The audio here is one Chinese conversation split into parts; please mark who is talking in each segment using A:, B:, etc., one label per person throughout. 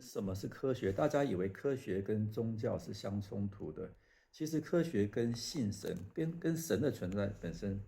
A: 什么是科学？大家以为科学跟宗教是相冲突的，其实科学跟信神、跟神的存在本身，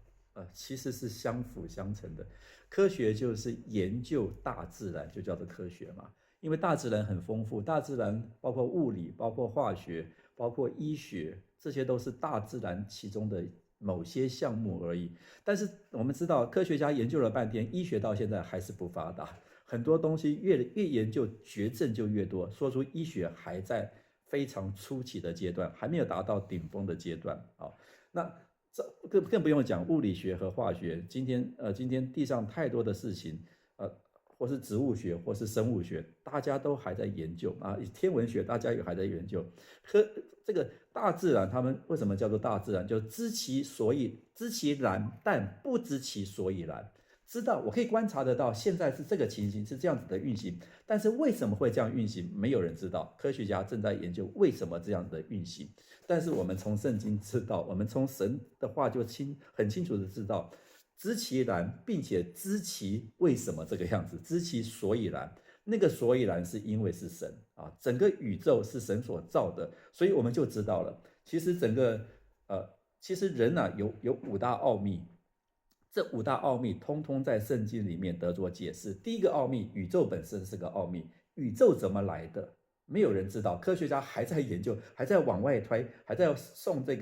A: 其实是相辅相成的。科学就是研究大自然，就叫做科学嘛。因为大自然很丰富，大自然包括物理、包括化学、包括医学，这些都是大自然其中的某些项目而已。但是我们知道，科学家研究了半天，医学到现在还是不发达。很多东西越研究绝症就越多，说出医学还在非常初期的阶段，还没有达到顶峰的阶段啊。那这更不用讲物理学和化学，今天地上太多的事情，或是植物学或是生物学，大家都还在研究啊。天文学大家也还在研究，这个大自然，他们为什么叫做大自然？就知其所以，知其然，但不知其所以然。知道我可以观察得到，现在是这个情形，是这样子的运行，但是为什么会这样运行，没有人知道。科学家正在研究为什么这样的运行，但是我们从圣经知道，我们从神的话就很清楚的知道，知其然，并且知其为什么这个样子，知其所以然。那个所以然是因为是神啊，整个宇宙是神所造的，所以我们就知道了，其实其实人啊有五大奥秘。这五大奥秘通通在圣经里面得着解释。第一个奥秘，宇宙本身是个奥秘，宇宙怎么来的，没有人知道，科学家还在研究，还在往外推，还在送那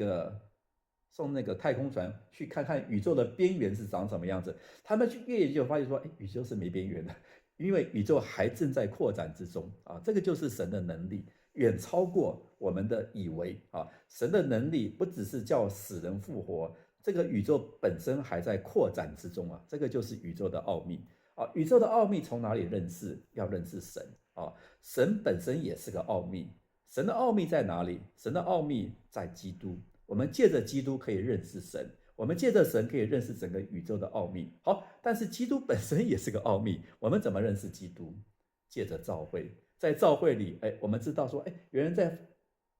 A: 个太空船去看看宇宙的边缘是长什么样子。他们去越研究发现说，宇宙是没边缘的，因为宇宙还正在扩展之中啊。这个就是神的能力，远超过我们的以为啊。神的能力不只是叫死人复活，这个宇宙本身还在扩展之中啊，这个就是宇宙的奥秘啊。宇宙的奥秘从哪里认识？要认识神啊，神本身也是个奥秘。神的奥秘在哪里？神的奥秘在基督。我们借着基督可以认识神，我们借着神可以认识整个宇宙的奥秘。好，但是基督本身也是个奥秘，我们怎么认识基督？借着教会，在教会里，我们知道说，原来在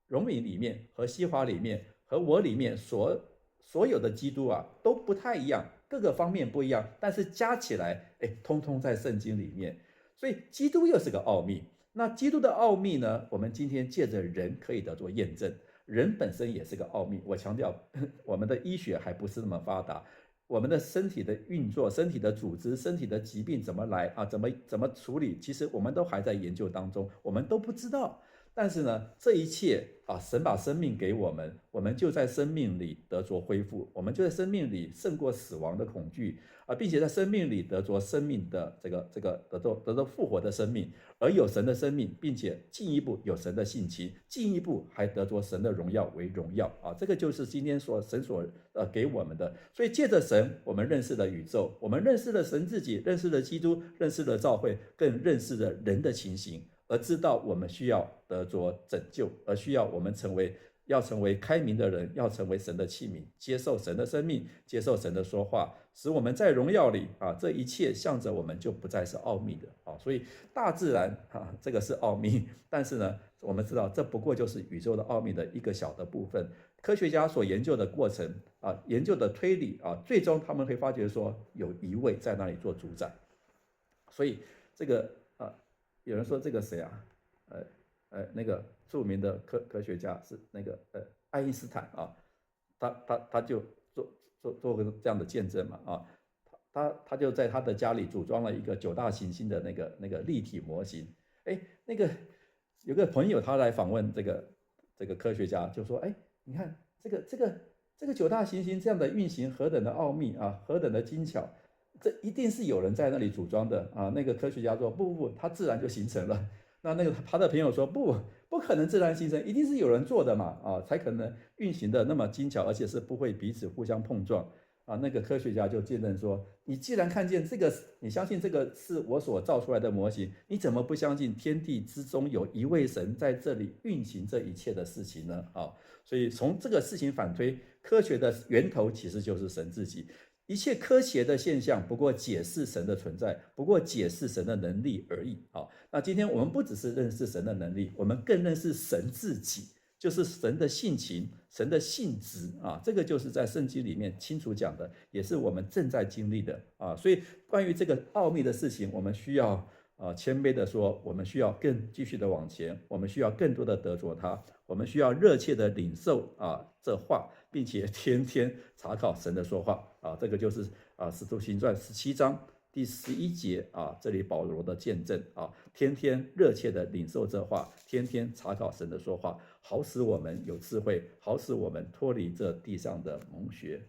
A: 荣民里面和西华里面和我里面所有的基督啊都不太一样，各个方面不一样，但是加起来，通通在圣经里面。所以基督又是个奥秘。那基督的奥秘呢？我们今天借着人可以得做验证。人本身也是个奥秘。我强调，我们的医学还不是那么发达，我们的身体的运作、身体的组织、身体的疾病怎么来啊？怎么处理？其实我们都还在研究当中，我们都不知道。但是呢，这一切啊，神把生命给我们，我们就在生命里得着恢复，我们就在生命里胜过死亡的恐惧啊，并且在生命里得着生命的得着复活的生命，而有神的生命，并且进一步有神的性情，进一步还得着神的荣耀为荣耀啊，这个就是今天神所给我们的。所以借着神，我们认识了宇宙，我们认识了神自己，认识了基督，认识了教会，更认识了人的情形。而知道我们需要得着拯救，而需要我们要成为开明的人，要成为神的器皿，接受神的生命，接受神的说话，使我们在荣耀里啊，这一切向着我们就不再是奥秘的啊。所以大自然啊，这个是奥秘，但是呢，我们知道这不过就是宇宙的奥秘的一个小的部分。科学家所研究的过程啊，研究的推理啊，最终他们会发觉说有一位在那里做主宰。所以这个有人说这个谁啊？那个著名的科学家是那个爱因斯坦啊，他就做个这样的见证嘛啊，他就在他的家里组装了一个九大行星的那个立体模型。那个有个朋友他来访问这个科学家，就说你看这个九大行星这样的运行何等的奥秘啊，何等的精巧。这一定是有人在那里组装的啊！那个科学家说不，它自然就形成了。那个他的朋友说不可能自然形成，一定是有人做的嘛啊，才可能运行的那么精巧，而且是不会彼此互相碰撞啊。那个科学家就见证说，你既然看见这个，你相信这个是我所造出来的模型，你怎么不相信天地之中有一位神在这里运行这一切的事情呢？啊，所以从这个事情反推，科学的源头其实就是神自己。一切科学的现象不过解释神的存在，不过解释神的能力而已。好，那今天我们不只是认识神的能力，我们更认识神自己，就是神的性情、神的性质啊。这个就是在圣经里面清楚讲的，也是我们正在经历的啊。所以关于这个奥秘的事情，我们需要谦卑的说，我们需要更继续的往前，我们需要更多的得着它，我们需要热切的领受这话，并且天天查考神的说话这个就是使徒行传17章第11节这里保罗的见证天天热切的领受这话，天天查考神的说话，好使我们有智慧，好使我们脱离这地上的蒙学。